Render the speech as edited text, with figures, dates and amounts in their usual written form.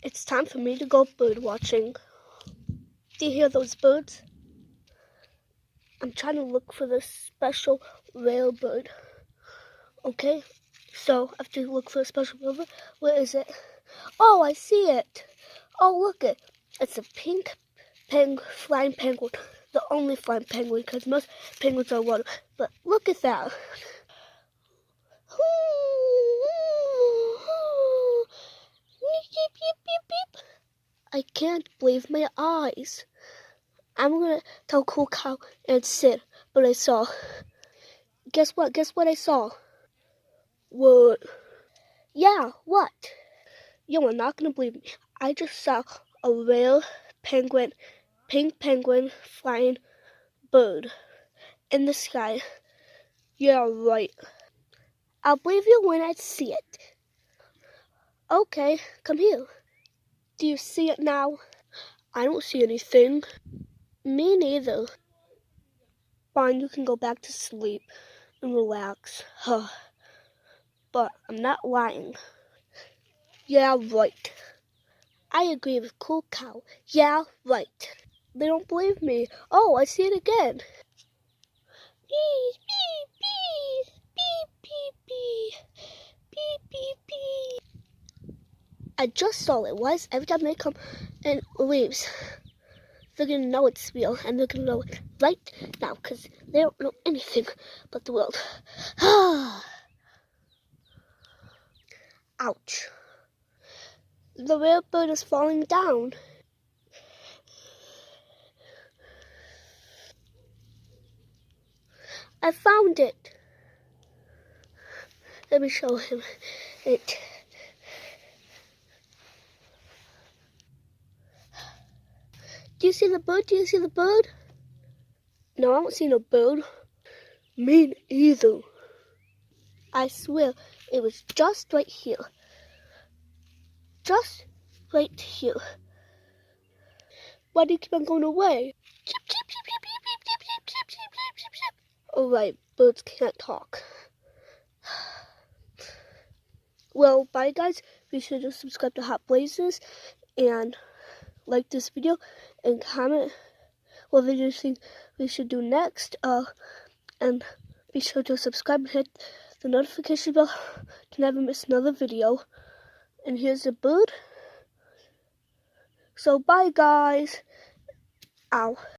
It's time for me to go bird watching. Do you hear those birds? I'm trying to look for this special rare bird. Okay, so I have to look for a special bird. Where is it? Oh, I see it. Oh, look it. It's a pink flying penguin. The only flying penguin, because most penguins are water. But look at that. I can't believe my eyes. I'm gonna tell Cool Cow and Sid what I saw. Guess what? Guess what I saw? What? Yeah, what? You are not gonna believe me. I just saw a real penguin, pink penguin flying bird in the sky. Yeah, right. I'll believe you when I see it. Okay, come here. Do you see it now? I don't see anything. Me neither. Fine, you can go back to sleep and relax. But I'm not lying. Yeah, right. I agree with Cool Cow. Yeah, right. They don't believe me. Oh, I see it again. Beep, beep, beep, beep, beep, beep, beep, beep, beep. I just saw it was. Every time they come and leaves, they're gonna know it's real, and they're gonna know it right now, because they don't know anything but the world. Ouch. The rare bird is falling down. I found it. Let me show him it. Do you see the bird? Do you see the bird? No, I don't see no bird. Me either. I swear it was just right here. Just right here. Why do you keep on going away? Alright, birds can't talk. Well, bye guys. Be sure to subscribe to Hot Blazes and like this video and comment what video you think we should do next. And be sure to subscribe and hit the notification bell to never miss another video. And here's a bird. So bye guys. Ow.